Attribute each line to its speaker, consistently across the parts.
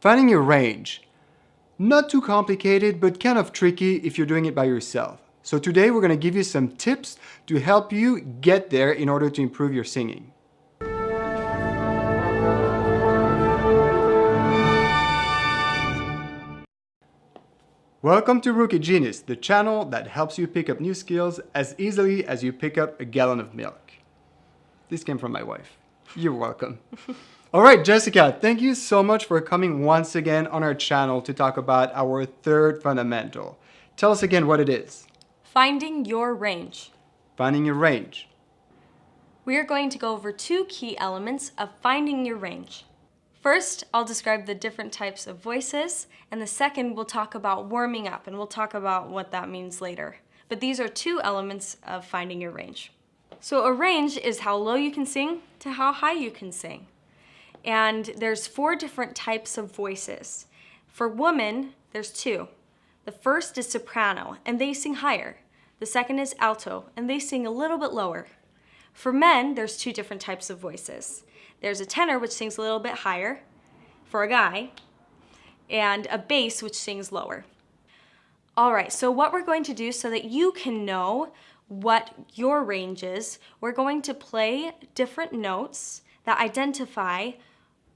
Speaker 1: Finding your range. Not too complicated, but kind of tricky if you're doing it by yourself. So today we're going to give you some tips to help you get there in order to improve your singing. Welcome to Rookie Genius, the channel that helps you pick up new skills as easily as you pick up a gallon of milk. This came from my wife. You're welcome. All right, Jessica, thank you so much for coming once again on our channel to talk about our third fundamental. Tell us again what it is.
Speaker 2: Finding your range.
Speaker 1: Finding your range.
Speaker 2: We are going to go over two key elements of finding your range. First, I'll describe the different types of voices, and the second, we'll talk about warming up, and we'll talk about what that means later. But these are two elements of finding your range. So a range is how low you can sing to how high you can sing. And there's 4 different types of voices. For women, there's 2. The first is soprano, and they sing higher. The second is alto, and they sing a little bit lower. For men, there's 2 different types of voices. There's a tenor, which sings a little bit higher for a guy, and a bass, which sings lower. All right, so what we're going to do so that you can know what your range is, we're going to play different notes that identify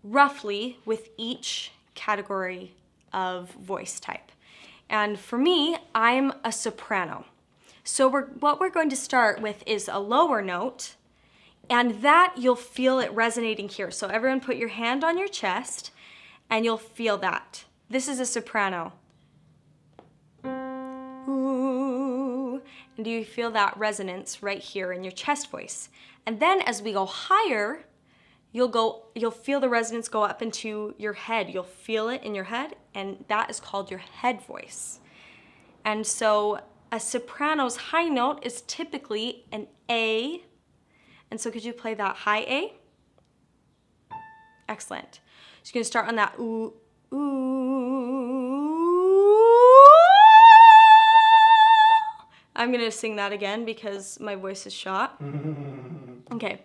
Speaker 2: roughly with each category of voice type. And for me, I'm a soprano. So what we're going to start with is a lower note, and that you'll feel it resonating here. So everyone put your hand on your chest, and you'll feel that. This is a soprano. Ooh. And do you feel that resonance right here in your chest voice? And then as we go higher, you'll feel the resonance go up into your head. You'll feel it in your head, and that is called your head voice. And so a soprano's high note is typically an A. And so could you play that high A? Excellent. So you're gonna start on that ooh, ooh. I'm gonna sing that again because my voice is shot. Okay.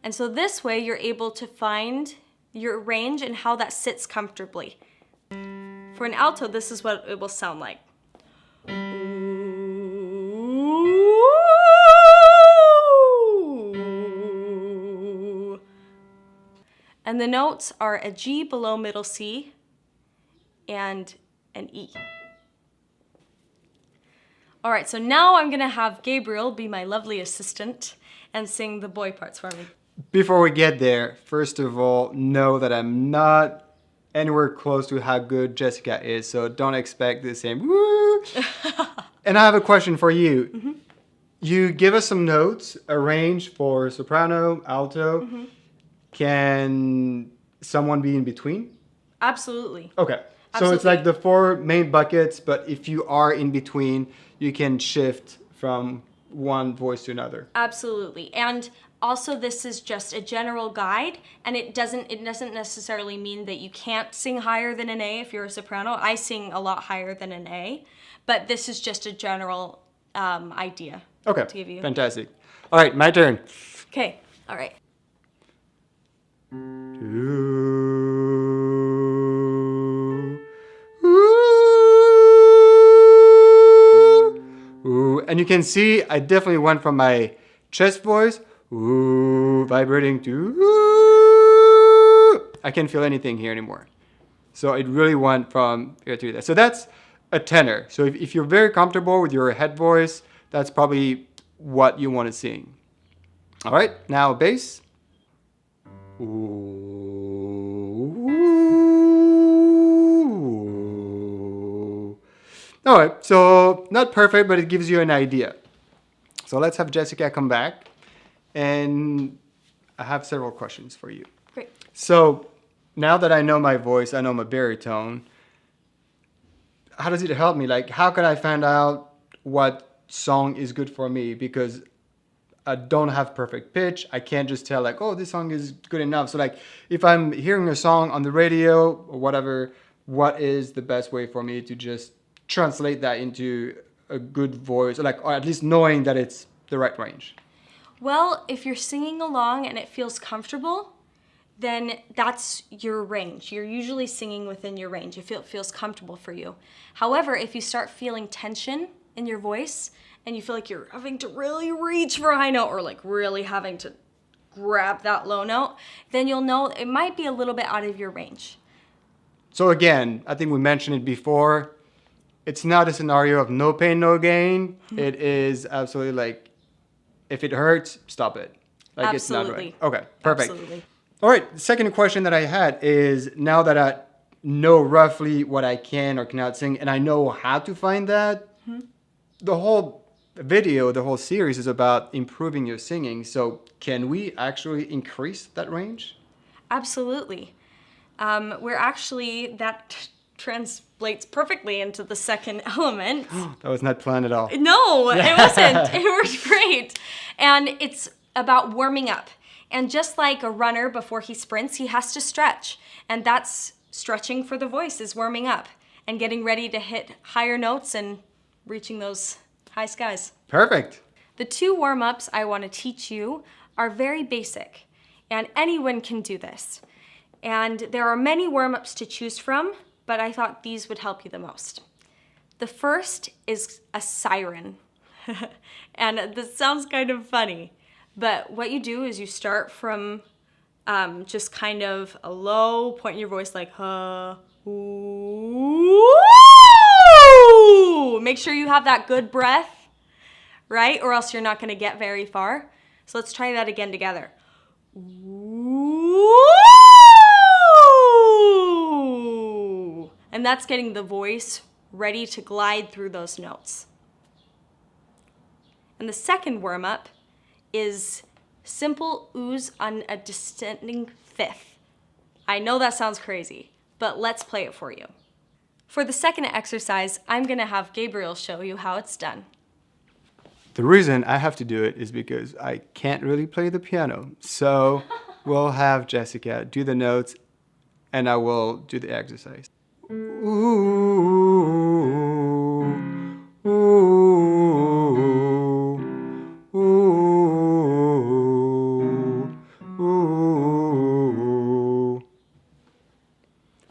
Speaker 2: And so this way you're able to find your range and how that sits comfortably. For an alto, this is what it will sound like. And the notes are a G below middle C and an E. All right, so now I'm gonna have Gabriel be my lovely assistant and sing the boy parts for me.
Speaker 1: Before we get there, first of all, know that I'm not anywhere close to how good Jessica is, so don't expect the same woo. And I have a question for you. Mm-hmm. You give us some notes, a range for soprano, alto. Mm-hmm. Can someone be in between?
Speaker 2: Absolutely.
Speaker 1: Okay.
Speaker 2: Absolutely.
Speaker 1: So it's like the 4 main buckets, but if you are in between, you can shift from one voice to another.
Speaker 2: Absolutely. And also this is just a general guide, and it doesn't necessarily mean that you can't sing higher than an A if you're a soprano. I sing a lot higher than an A, but this is just a general idea.
Speaker 1: Okay,
Speaker 2: to give you.
Speaker 1: Fantastic. All right, my turn.
Speaker 2: Okay, all right.
Speaker 1: Ooh, and you can see I definitely went from my chest voice, ooh, vibrating to ooh. I can't feel anything here anymore. So it really went from here to there. So that's a tenor. So if you're very comfortable with your head voice, that's probably what you want to sing. All right, now bass. Ooh. All right, so not perfect, but it gives you an idea. So let's have Jessica come back, and I have several questions for you.
Speaker 2: Great.
Speaker 1: So now that I know my voice, I know my baritone, how does it help me? Like, how can I find out what song is good for me? Because I don't have perfect pitch. I can't just tell like, oh, this song is good enough. So like, if I'm hearing a song on the radio or whatever, what is the best way for me to just translate that into a good voice, or at least knowing that it's the right range?
Speaker 2: Well, if you're singing along and it feels comfortable, then that's your range. You're usually singing within your range if it feels comfortable for you. However, if you start feeling tension in your voice and you feel like you're having to really reach for a high note or like really having to grab that low note, then you'll know it might be a little bit out of your range.
Speaker 1: So again, I think we mentioned it before. It's not a scenario of no pain, no gain. It is absolutely like, if it hurts, stop it. Like
Speaker 2: Absolutely.
Speaker 1: It's not right. Okay, perfect.
Speaker 2: Absolutely.
Speaker 1: All right, the second question that I had is, now that I know roughly what I can or cannot sing, and I know how to find that, the whole video, the whole series is about improving your singing. So can we actually increase that range?
Speaker 2: Absolutely. That translates perfectly into the second element.
Speaker 1: That was not planned at all.
Speaker 2: No, it wasn't. It worked great. And it's about warming up. And just like a runner before he sprints, he has to stretch. And that's stretching for the voice, is warming up and getting ready to hit higher notes and reaching those high skies.
Speaker 1: Perfect.
Speaker 2: The 2 warm-ups I want to teach you are very basic, and anyone can do this. And there are many warm-ups to choose from, but I thought these would help you the most. The first is a siren. And this sounds kind of funny, but what you do is you start from just kind of a low point in your voice, like ooh. Make sure you have that good breath, right? Or else you're not going to get very far. So let's try that again together. Ooh. And that's getting the voice ready to glide through those notes. And the second warm-up is simple oohs on a descending fifth. I know that sounds crazy, but let's play it for you. For the second exercise, I'm going to have Gabriel show you how it's done.
Speaker 1: The reason I have to do it is because I can't really play the piano. So we'll have Jessica do the notes and I will do the exercise. Ooh, ooh, ooh, ooh.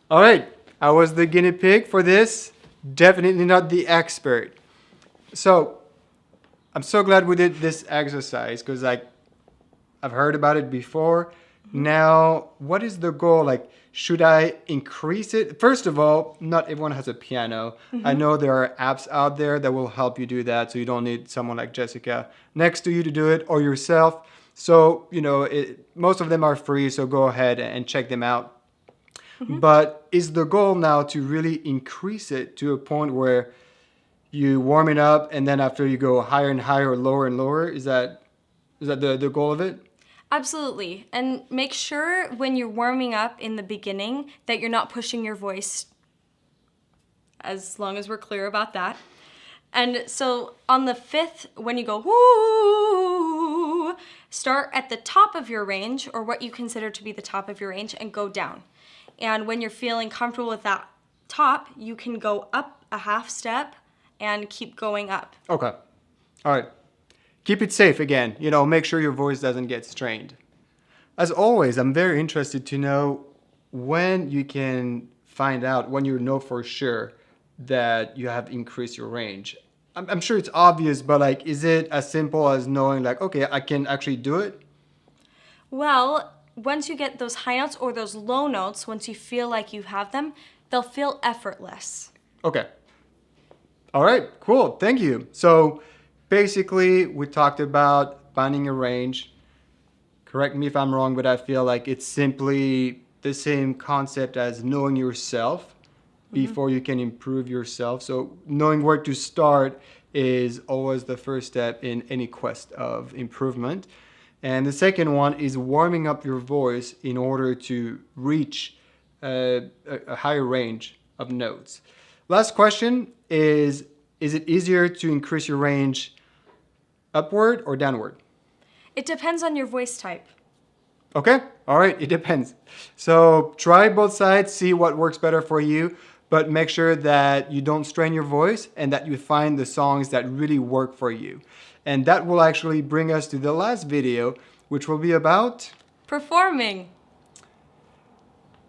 Speaker 1: All right, I was the guinea pig for this. Definitely not the expert. So I'm so glad we did this exercise because I've heard about it before. Now, what is the goal? Should I increase it? First of all, not everyone has a piano. I know there are apps out there that will help you do that, so you don't need someone like Jessica next to you to do it or yourself. So, most of them are free, so go ahead and check them out. But is the goal now to really increase it to a point where you warm it up and then after you go higher and higher or lower and lower? Is that the goal of it?
Speaker 2: Absolutely. And make sure when you're warming up in the beginning that you're not pushing your voice, as long as we're clear about that. And so on the fifth, when you go whoo, start at the top of your range, or what you consider to be the top of your range, and go down. And when you're feeling comfortable with that top, you can go up a half step and keep going up.
Speaker 1: Okay. All right. Keep it safe again. Make sure your voice doesn't get strained. As always, I'm very interested to know when you can find out, when you know for sure that you have increased your range. I'm sure it's obvious, but is it as simple as knowing okay, I can actually do it?
Speaker 2: Well, once you get those high notes or those low notes, once you feel like you have them, they'll feel effortless.
Speaker 1: Okay. All right, cool. Thank you. So basically, we talked about finding a range. Correct me if I'm wrong, but I feel like it's simply the same concept as knowing yourself before you can improve yourself. So knowing where to start is always the first step in any quest of improvement. And the second one is warming up your voice in order to reach a higher range of notes. Last question is it easier to increase your range upward or downward?
Speaker 2: It depends on your voice type.
Speaker 1: Okay, all right, it depends. So try both sides, see what works better for you. but make sure that you don't strain your voice and that you find the songs that really work for you. And that will actually bring us to the last video, which will be about
Speaker 2: Performing.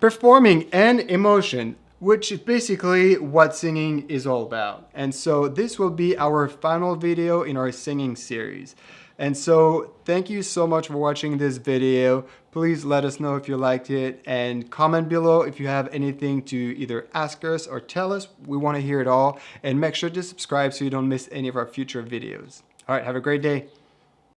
Speaker 1: Performing and emotion, which is basically what singing is all about. And so this will be our final video in our singing series. And so thank you so much for watching this video. Please let us know if you liked it and comment below if you have anything to either ask us or tell us. We want to hear it all. And make sure to subscribe so you don't miss any of our future videos. All right, have a great day.